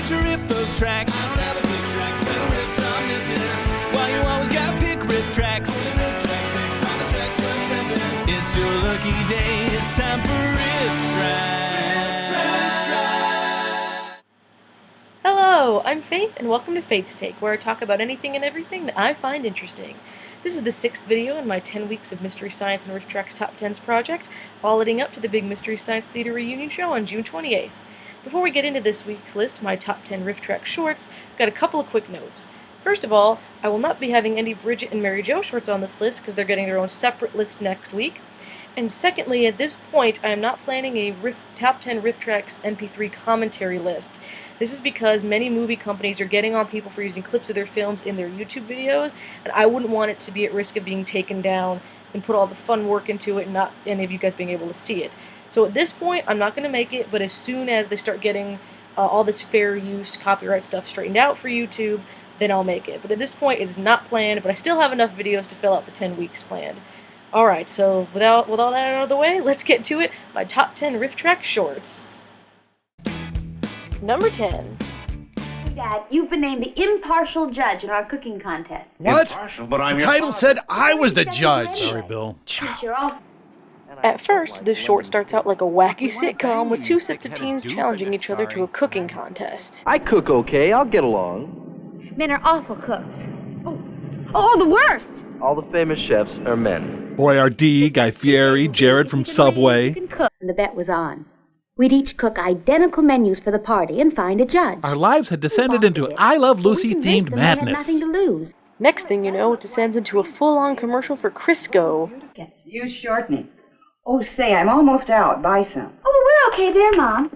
you to riff those tracks. I don't have a good tracks, but riffs I'm missing. Why you always gotta pick Rifftrax? It's your lucky day, it's time for Rifftrax. Hello, I'm Faith, and welcome to Faith's Take, where I talk about anything and everything that I find interesting. This is the 6th video in my 10 weeks of Mystery Science and Rifftrax Top 10s project, all leading up to the big Mystery Science Theater reunion show on June 28th. Before we get into this week's list, my top 10 Rifftrax shorts, I've got a couple of quick notes. First of all, I will not be having any Bridget and Mary Jo shorts on this list because they're getting their own separate list next week. And secondly, at this point, I am not planning a top 10 Rifftrax MP3 commentary list. This is because many movie companies are getting on people for using clips of their films in their YouTube videos, and I wouldn't want it to be at risk of being taken down and put all the fun work into it and not any of you guys being able to see it. So at this point, I'm not going to make it, but as soon as they start getting all this fair use copyright stuff straightened out for YouTube, then I'll make it. But at this point, it's not planned, but I still have enough videos to fill out the 10 weeks planned. Alright, so with all that out of the way, let's get to it. My top 10 Rifftrax shorts. Number 10. Dad, you've been named the impartial judge in our cooking contest. What? Impartial, but I'm The your title father. said I was the judge. Sorry, Bill. But you're also At first, this short starts out like a wacky sitcom with two sets of teens challenging each other to a cooking contest. I cook okay, I'll get along. men are awful cooks. Oh, the worst! All the famous chefs are men. Boyardee, Guy Fieri, Jared from Subway. You can cook. And the bet was on. We'd each cook identical menus for the party and find a judge. Our lives had descended into I Love Lucy-themed madness. Nothing to lose. Next thing you know, it descends into a full-on commercial for Crisco. Use shortening. Oh, say, I'm almost out. Buy some. Oh, we're okay there, Mom.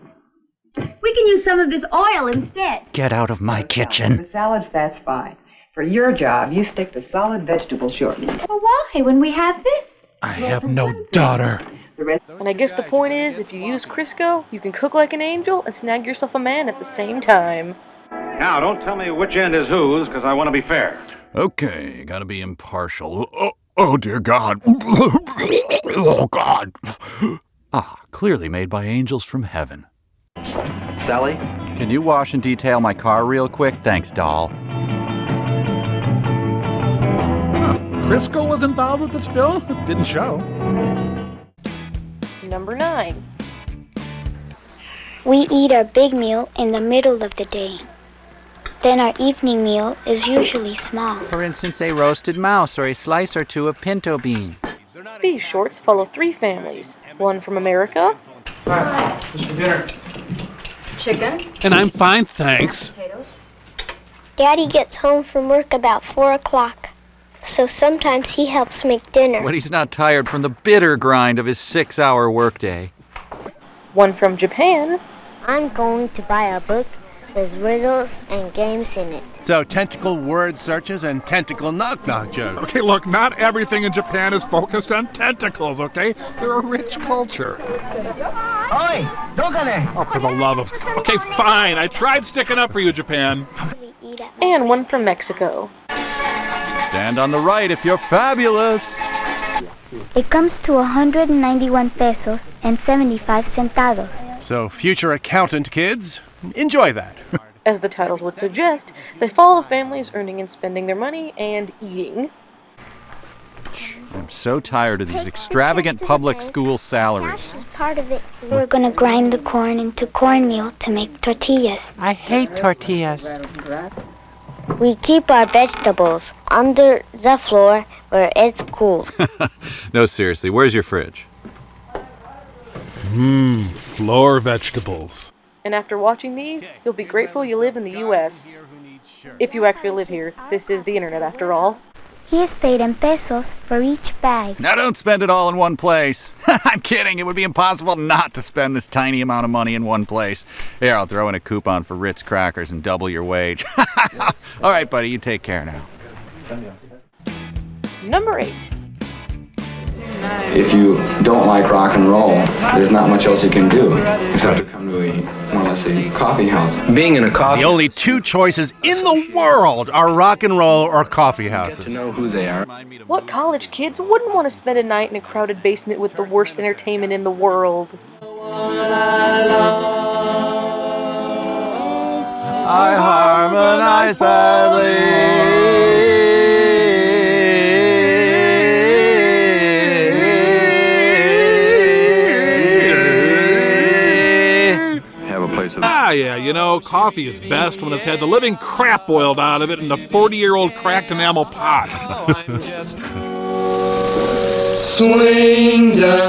We can use some of this oil instead. Get out of my kitchen. For salads, that's fine. For your job, you stick to solid vegetable shortening. Well, why? When we have this? I have no daughter. The rest. And I guess the point is, if you use Crisco, you can cook like an angel and snag yourself a man at the same time. Now, don't tell me which end is whose, because I want to be fair. Okay, gotta be impartial. Oh dear God. Oh, God. Ah, clearly made by angels from heaven. Sally? Can you wash and detail my car real quick? Thanks, doll. Crisco was involved with this film? It didn't show. Number 9. We eat our big meal in the middle of the day. Then our evening meal is usually small. For instance, a roasted mouse or a slice or two of pinto bean. These shorts follow 3 families. One from America, What's for dinner? Chicken. And I'm fine, thanks. Potatoes. Daddy gets home from work about 4 o'clock, so sometimes he helps make dinner. When he's not tired from the bitter grind of his 6-hour workday. one from Japan, I'm going to buy a book with riddles and games in it. So tentacle word searches and tentacle knock-knock jokes. Okay, look, not everything in Japan is focused on tentacles, okay? They're a rich culture. Oh, for the love of... Okay, fine. I tried sticking up for you, Japan. We eat at and one from Mexico. Stand on the right if you're fabulous. It comes to 191 pesos and 75 centavos. So future accountant kids, enjoy that. As the titles would suggest, they follow families earning and spending their money and eating. I'm so tired of these extravagant public school salaries. As part of it, we're gonna grind the corn into cornmeal to make tortillas. I hate tortillas. We keep our vegetables under the floor where it's cool. No, seriously, where's your fridge? Floor vegetables. And after watching these, you'll be grateful you live in the U.S. If you actually live here, this is the internet after all. He is paid in pesos for each bag. Now don't spend it all in one place. I'm kidding. It would be impossible not to spend this tiny amount of money in one place. Here, I'll throw in a coupon for Ritz crackers and double your wage. All right, buddy, you take care now. Number 8. If you don't like rock and roll, there's not much else you can do except to come to a, more or less, a coffee house. Being in a coffee... The only 2 choices in the world are rock and roll or coffee houses. to know who they are. What college kids wouldn't want to spend a night in a crowded basement with the worst entertainment in the world? I harmonize badly. Yeah, you know, coffee is best when it's had the living crap boiled out of it in a 40-year-old cracked enamel pot. It's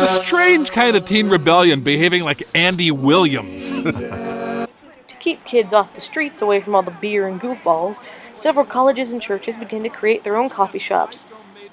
a strange kind of teen rebellion behaving like Andy Williams. To keep kids off the streets away from all the beer and goofballs, several colleges and churches began to create their own coffee shops.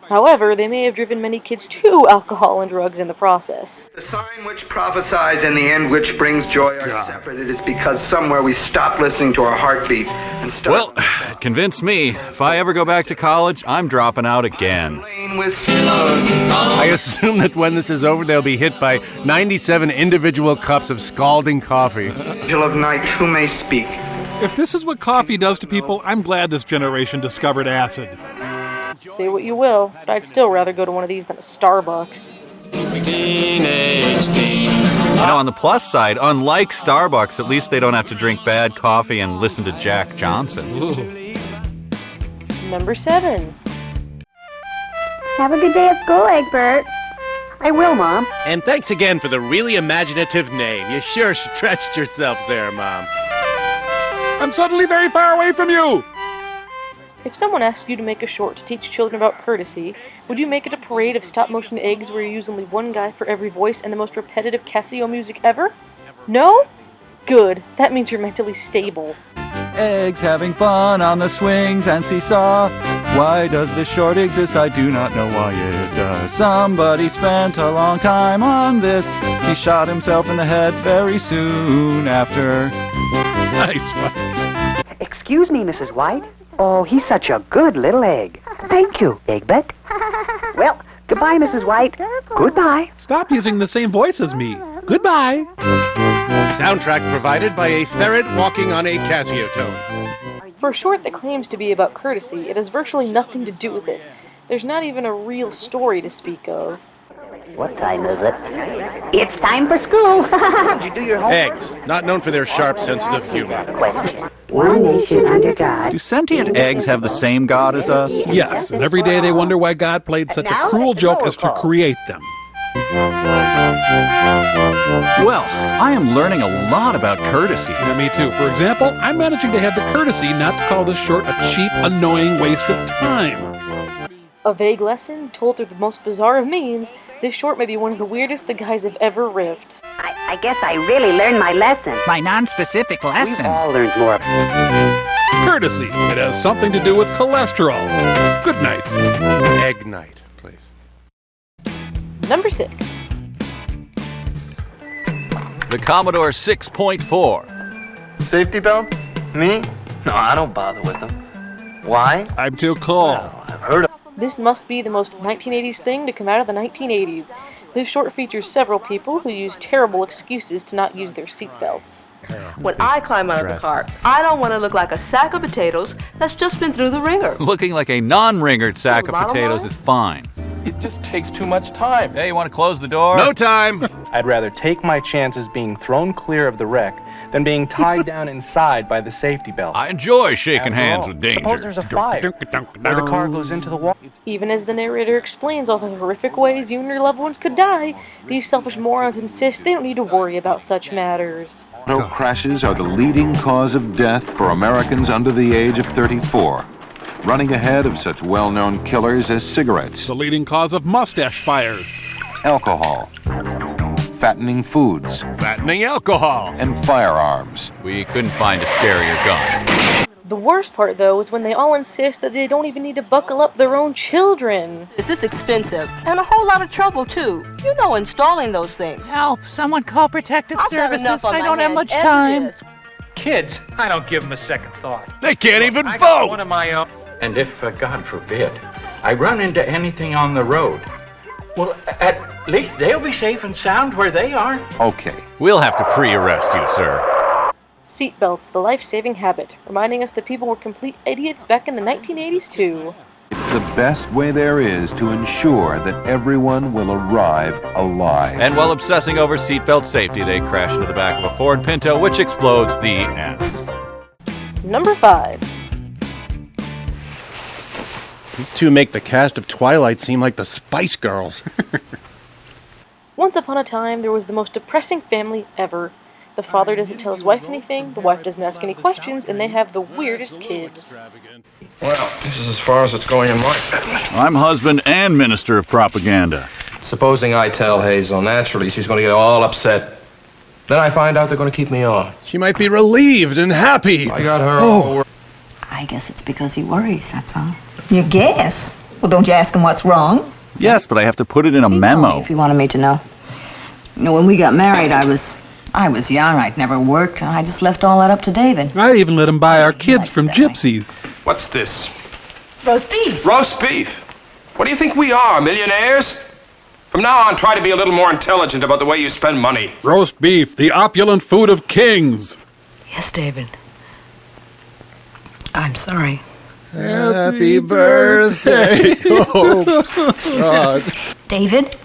However, they may have driven many kids to alcohol and drugs in the process. The sign which prophesies in the end which brings joy are separate. It is because somewhere we stop listening to our heartbeat and start... Well, it convinced me. If I ever go back to college, I'm dropping out again. I assume that when this is over, they'll be hit by 97 individual cups of scalding coffee. Angel of night, who may speak? If this is what coffee does to people, I'm glad this generation discovered acid. Say what you will, but I'd still rather go to one of these than a Starbucks. You know, on the plus side, unlike Starbucks, at least they don't have to drink bad coffee and listen to Jack Johnson. Ooh. Number 7. Have a good day at school, Egbert. I will, Mom. And thanks again for the really imaginative name. You sure stretched yourself there, Mom. I'm suddenly very far away from you! If someone asked you to make a short to teach children about courtesy, would you make it a parade of stop-motion eggs where you use only one guy for every voice and the most repetitive Casio music ever? No? Good. That means you're mentally stable. Eggs having fun on the swings and seesaw. Why does this short exist? I do not know why it does. Somebody spent a long time on this. He shot himself in the head very soon after. Nice one. Excuse me, Mrs. White. Oh, he's such a good little egg. Thank you, Egbert. Well, goodbye, Mrs. White. Goodbye. Stop using the same voice as me. Goodbye. Soundtrack provided by a ferret walking on a Casio tone. For a short that claims to be about courtesy, it has virtually nothing to do with it. There's not even a real story to speak of. What time is it? It's time for school. Did you do your homework? Eggs, not known for their sharp sense of humor. Question. One nation under God. Do sentient eggs have the same God as us? Yes, and every day they wonder why God played such a cruel joke as to create them. Well, I am learning a lot about courtesy. Yeah, me too. For example, I'm managing to have the courtesy not to call this short a cheap, annoying waste of time. A vague lesson told through the most bizarre of means, this short may be one of the weirdest the guys have ever riffed. I guess I really learned my lesson. My non-specific lesson. We've all learned more. Courtesy. It has something to do with cholesterol. Good night. Egg night, please. Number 6. The Commodore 6.4. Safety belts? Me? No, I don't bother with them. Why? I'm too cool. Well, I've heard of... This must be the most 1980s thing to come out of the 1980s. This short features several people who use terrible excuses to not use their seatbelts. When I climb out of the car, I don't want to look like a sack of potatoes that's just been through the ringer. Looking like a non-ringered sack of potatoes is fine. It just takes too much time. Hey, you want to close the door? No time! I'd rather take my chances being thrown clear of the wreck than being tied down inside by the safety belt. I enjoy shaking hands with danger. Suppose there's a fire, or the car goes into the wall. Even as the narrator explains all the horrific ways you and your loved ones could die, these selfish morons insist they don't need to worry about such matters. Auto crashes are the leading cause of death for Americans under the age of 34, running ahead of such well-known killers as cigarettes, the leading cause of mustache fires, alcohol, fattening foods, fattening alcohol, and firearms. We couldn't find a scarier gun. The worst part, though, is when they all insist that they don't even need to buckle up their own children. It's expensive, and a whole lot of trouble, too. You know, installing those things. Help! Someone call protective services. I don't have much time. Kids, I don't give them a second thought. They can't even I vote! got one of my own. And if, God forbid, I run into anything on the road, well, at least they'll be safe and sound where they are. Okay. We'll have to pre-arrest you, sir. Seatbelts, the life-saving habit, reminding us that people were complete idiots back in the 1980s, too. It's the best way there is to ensure that everyone will arrive alive. And while obsessing over seatbelt safety, they crash into the back of a Ford Pinto, which explodes the ends. Number 5. These two make the cast of Twilight seem like the Spice Girls. Once upon a time, there was the most depressing family ever. The father doesn't tell his wife anything, the wife doesn't ask any questions, and they have the weirdest kids. Well, this is as far as it's going in my family. I'm husband and minister of propaganda. Supposing I tell Hazel, naturally she's going to get all upset. Then I find out they're going to keep me on. She might be relieved and happy. I got her all worried. I guess it's because he worries, that's all. You guess? Well, don't you ask him what's wrong? Yes, but I have to put it in a memo. If you wanted me to know. You know, when we got married, I was young. I'd never worked, and I just left all that up to David. I even let him buy our kids from gypsies. What's this? Roast beef. Roast beef? What do you think we are, millionaires? From now on, try to be a little more intelligent about the way you spend money. Roast beef, the opulent food of kings. Yes, David. I'm sorry. Happy birthday. Oh, God. David,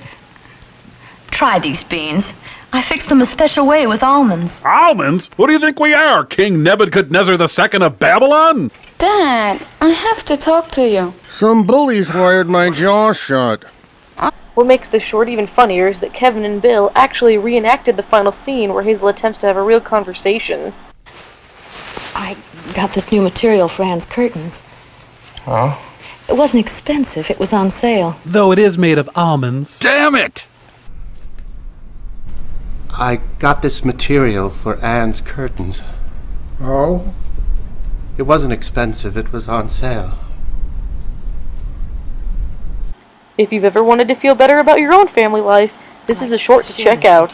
try these beans. I fixed them a special way with almonds. Almonds? What do you think we are, King Nebuchadnezzar II of Babylon? Dad, I have to talk to you. Some bullies wired my jaw shut. What makes this short even funnier is that Kevin and Bill actually reenacted the final scene where Hazel attempts to have a real conversation. I got this new material for Anne's curtains. Huh? It wasn't expensive. It was on sale. Though it is made of almonds. Damn it! I got this material for Anne's curtains. Oh? It wasn't expensive. It was on sale. If you've ever wanted to feel better about your own family life, this is a short to check out.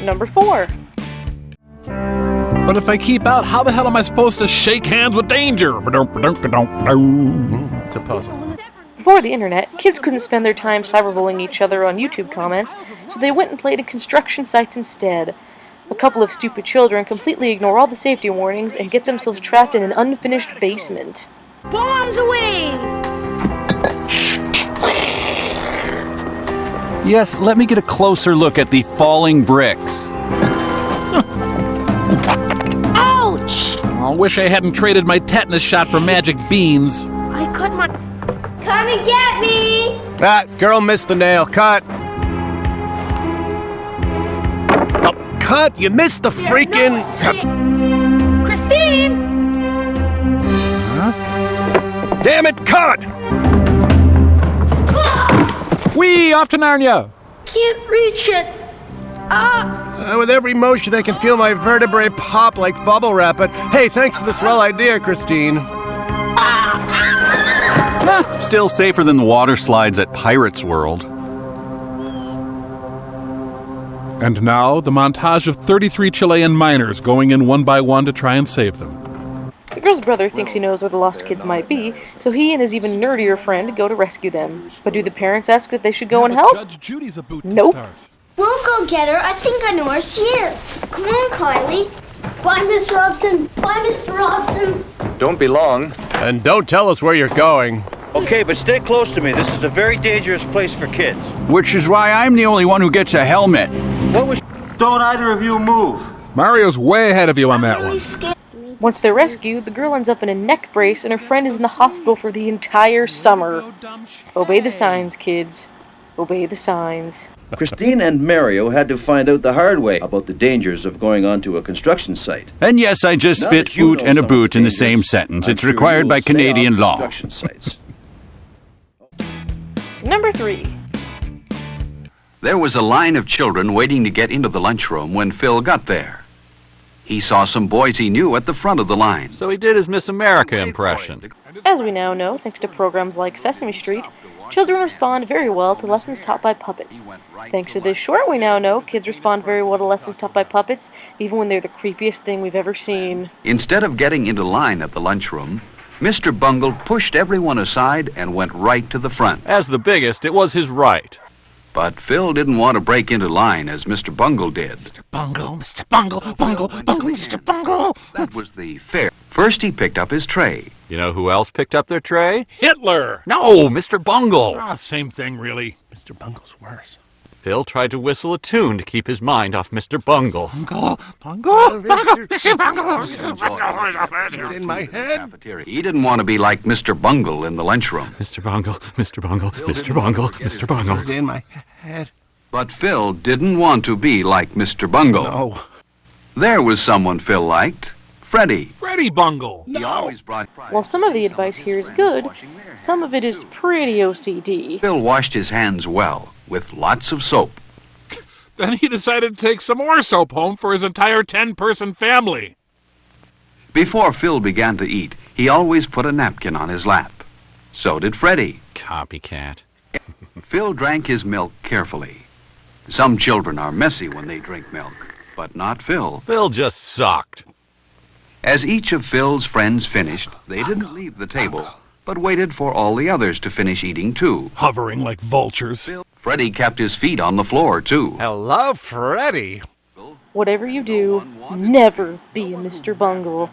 Number 4. But if I keep out, how the hell am I supposed to shake hands with danger? It's a puzzle. Before the internet, kids couldn't spend their time cyberbullying each other on YouTube comments, so they went and played in construction sites instead. A couple of stupid children completely ignore all the safety warnings and get themselves trapped in an unfinished basement. Bombs away! Yes, let me get a closer look at the falling bricks. Ouch! I wish I hadn't traded my tetanus shot for magic beans. I cut my... Come and get me! That girl missed the nail. Cut. Oh, cut! You missed the freaking... Christine! Huh? Damn it, cut! Whee! Off to Narnia! Can't reach it. With every motion, I can feel my vertebrae pop like bubble wrap. But hey, thanks for the swell idea, Christine. Still safer than the water slides at Pirates World. And now, the montage of 33 Chilean miners going in one by one to try and save them. The girl's brother thinks he knows where the lost kids might be, so he and his even nerdier friend go to rescue them. But do the parents ask if they should go and help? Judge Judy's a boot Nope. to start. We'll go get her. I think I know where she is. Come on, Kylie. Bye, Miss Robson. Bye, Mr. Robson. Don't be long. And don't tell us where you're going. Okay, but stay close to me. This is a very dangerous place for kids. Which is why I'm the only one who gets a helmet. What was... Don't either of you move. Mario's way ahead of you on that one. Once they're rescued, the girl ends up in a neck brace and her friend is in the hospital for the entire summer. Obey the signs, kids. Obey the signs. Christine and Mario had to find out the hard way about the dangers of going onto a construction site. And yes, I just fit oot and a boot in the same sentence. It's required by Canadian law. Number 3. There was a line of children waiting to get into the lunchroom when Phil got there. He saw some boys he knew at the front of the line. So he did his Miss America impression. As we now know, thanks to programs like Sesame Street, children respond very well to lessons taught by puppets. Thanks to this short, we now know kids respond very well to lessons taught by puppets, even when they're the creepiest thing we've ever seen. Instead of getting into line at the lunchroom, Mr. Bungle pushed everyone aside and went right to the front. As the biggest, it was his right. But Phil didn't want to break into line as Mr. Bungle did. Mr. Bungle, Mr. Bungle, Bungle, Bungle, Mr. Bungle. That was the fair. First he picked up his tray. You know who else picked up their tray? Hitler. No, Mr. Bungle. Ah, same thing, really. Mr. Bungle's worse. Phil tried to whistle a tune to keep his mind off Mr. Bungle. Bungle, Bungle, Bungle, Mr. Bungle. It's in my head. He didn't want to be like Mr. Bungle in the lunchroom. Mr. Bungle, Mr. Bungle, Mr. Bungle, Mr. Bungle. It's in my head. But Phil didn't want to be like Mr. Bungle. No. There was someone Phil liked. Freddie. Freddie Bungle. He always brought... While some of the advice here is good, some of it is pretty OCD. Phil washed his hands well, with lots of soap. Then he decided to take some more soap home for his entire 10-person family. Before Phil began to eat, he always put a napkin on his lap. So did Freddie. Copycat. Phil drank his milk carefully. Some children are messy when they drink milk, but not Phil. Phil just sucked. As each of Phil's friends finished, they didn't leave the table, but waited for all the others to finish eating too. Hovering like vultures. Freddie kept his feet on the floor too. Hello, Freddie. Whatever you do, never be a Mr. Bungle.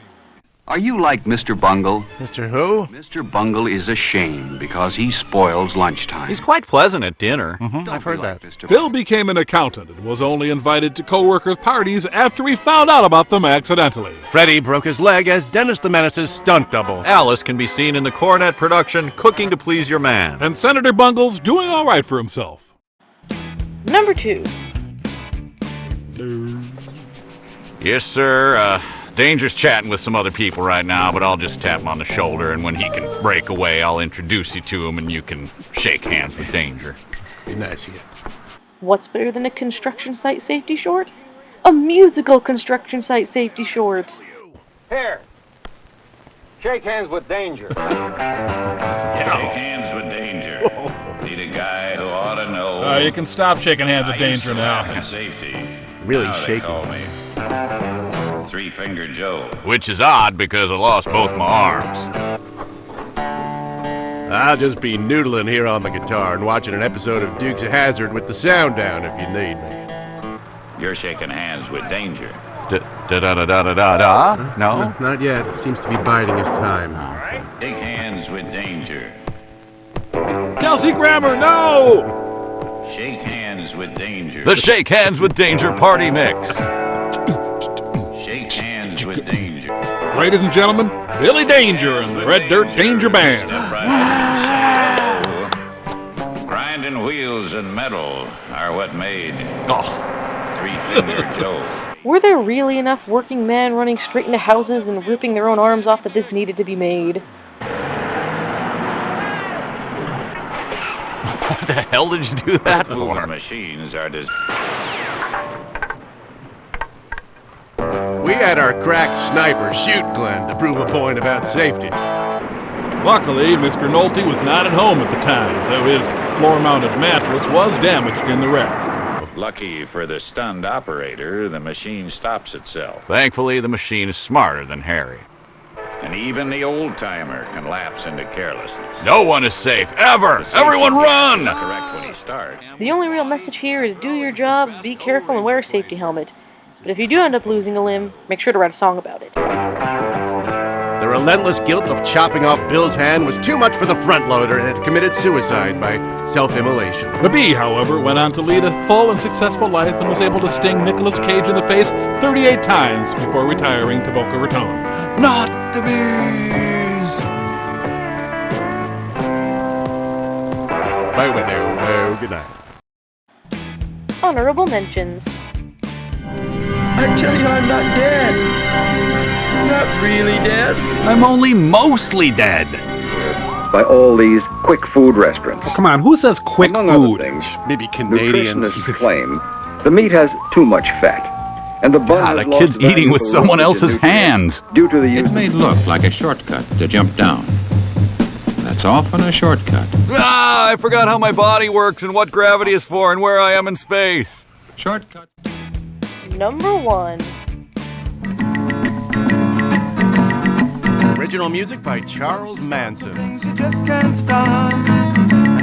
Are you like Mr. Bungle? Mr. Who? Mr. Bungle is a shame because he spoils lunchtime. He's quite pleasant at dinner. I've heard that. Phil became an accountant and was only invited to co-workers' parties after he found out about them accidentally. Freddie broke his leg as Dennis the Menace's stunt double. Alice can be seen in the Cornet production Cooking to Please Your Man. And Senator Bungle's doing all right for himself. Number 2. Yes, sir. Danger's chatting with some other people right now, but I'll just tap him on the shoulder, and when he can break away, I'll introduce you to him, and you can shake hands with Danger. Be nice here. What's better than a construction site safety short? A musical construction site safety short. Here. Shake hands with Danger. Shake hands with Danger. Need a guy who ought to know. You can stop shaking hands with Danger now. Safety. Really Now shaking. they call me Three-Finger Joe. Which is odd because I lost both my arms. I'll just be noodling here on the guitar and watching an episode of Dukes of Hazzard with the sound down if you need me. You're shaking hands with Danger. Da-da-da-da-da-da? No? Not yet. Seems to be biding his time. Shake hands with Danger. Kelsey Grammer, no! Shake hands with Danger. The Shake Hands with Danger party mix. Shake hands with Danger. Ladies and gentlemen, Billy Danger and the Red Dirt Danger Band. Grinding wheels and metal are what made Three-Finger Joe. Were there really enough working men running straight into houses and ripping their own arms off that this needed to be made? What the hell did you do that for? Moving machines are We had our cracked sniper shoot Glenn to prove a point about safety. Luckily, Mr. Nolte was not at home at the time, though his floor-mounted mattress was damaged in the wreck. Lucky for the stunned operator, the machine stops itself. Thankfully, the machine is smarter than Harry. And even the old-timer can lapse into carelessness. No one is safe, ever! Everyone run! Correct when he starts. The only real message here is do your job, be careful, and wear a safety helmet. But if you do end up losing a limb, make sure to write a song about it. The relentless guilt of chopping off Bill's hand was too much for the front loader and had committed suicide by self-immolation. The Bee, however, went on to lead a full and successful life and was able to sting Nicolas Cage in the face 38 times before retiring to Boca Raton. Not the Bees! Good night. Honorable mentions. I tell you, I'm not dead. Not really dead. I'm only mostly dead. By all these quick food restaurants. Oh, come on, who says quick Among food? Other things, maybe Canadians. Nutritionists claim the meat has too much fat. And the bun God, the kid's eating with someone else's hands. Due to the use It may look like a shortcut to jump down. That's often a shortcut. Ah, I forgot how my body works and what gravity is for and where I am in space. Shortcut. Number 1. Original music by Charles Manson. You just can't stop.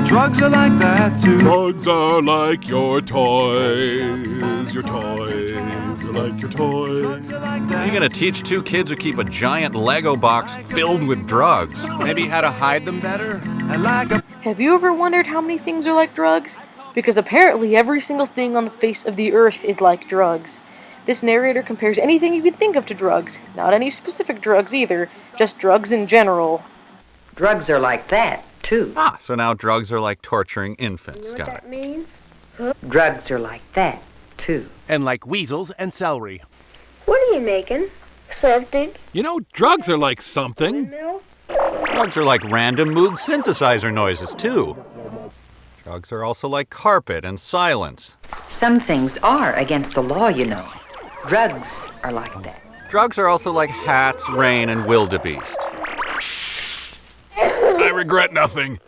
Drugs are like that too. Drugs are like your toys. Your toys are like your toys. Are you gonna teach two kids who keep a giant Lego box filled with drugs? Maybe how to hide them better? Have you ever wondered how many things are like drugs? Because apparently every single thing on the face of the earth is like drugs. This narrator compares anything you can think of to drugs. Not any specific drugs either, just drugs in general. Drugs are like that, too. Ah, so now drugs are like torturing infants. You know Got what it. that means? Drugs are like that, too. And like weasels and celery. What are you making? Something. You know, drugs are like something. Drugs are like random Moog synthesizer noises, too. Drugs are also like carpet and silence. Some things are against the law, you know. Drugs are like that. Drugs are also like hats, rain, and wildebeest. I regret nothing.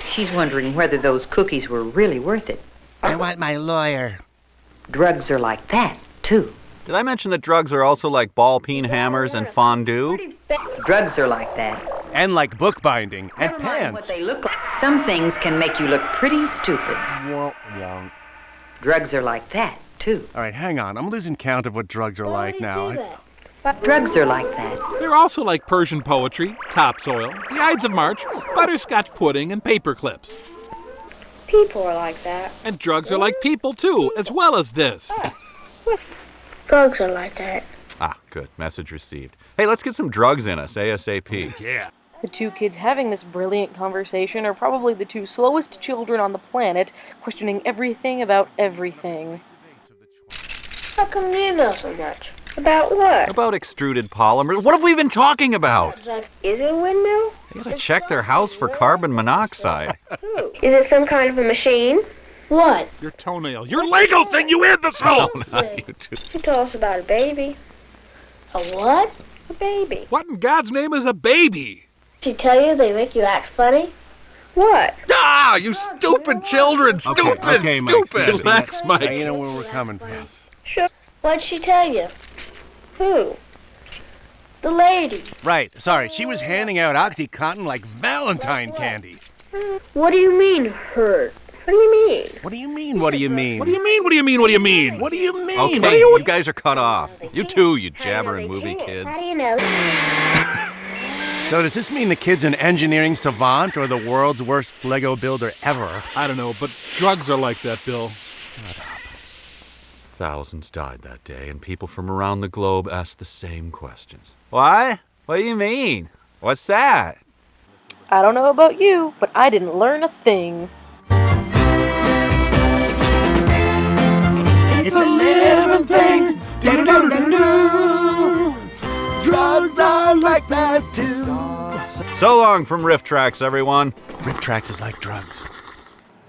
She's wondering whether those cookies were really worth it. I want my lawyer. Drugs are like that, too. Did I mention that drugs are also like ball-peen hammers and fondue? Drugs are like that. And like bookbinding and Never mind what pants. they look like. Some things can make you look pretty stupid. Drugs are like that, too. All right, hang on. I'm losing count of what drugs are like now. Drugs are like that. They're also like Persian poetry, topsoil, the Ides of March, butterscotch pudding, and paper clips. People are like that. And drugs are like people, too, as well as this. Drugs are like that. Ah, good. Message received. Hey, let's get some drugs in us, ASAP. Yeah. The two kids having this brilliant conversation are probably the two slowest children on the planet, questioning everything about everything. How come you know so much? About what? About extruded polymers. What have we been talking about? Is it a windmill? They gotta check their house for carbon monoxide. Is it some kind of a machine? What? Your toenail. Your Lego thing, you imbecile! No, not you two. You told us about a baby. A what? A baby. What in God's name is a baby? Did she tell you they make you act funny? What? Ah, you stupid children! Stupid! Okay, Mike, Stupid! Relax, Mike. Now you know where we're coming from. Sure. What'd she tell you? Who? The lady. Right. Sorry, she was handing out OxyContin like Valentine candy. What do you mean, hurt? What do you mean? What do you mean? What do you mean? What do you mean? What do you mean? What do you mean? What do you mean? Okay, you guys are cut off. You too, you jabbering movie kids. How do you know? So does this mean the kid's an engineering savant or the world's worst Lego builder ever? I don't know, but drugs are like that, Bill. Thousands died that day, and people from around the globe asked the same questions. What? What do you mean? What's that? I don't know about you, but I didn't learn a thing. It's a living thing. Do-do-do-do-do. Drugs are like that too. So long from Rifftrax, everyone. Rifftrax is like drugs.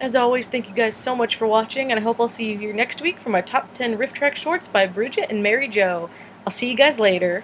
As always, thank you guys so much for watching, and I hope I'll see you here next week for my top 10 Rifftrax shorts by Bridget and Mary Jo. I'll see you guys later.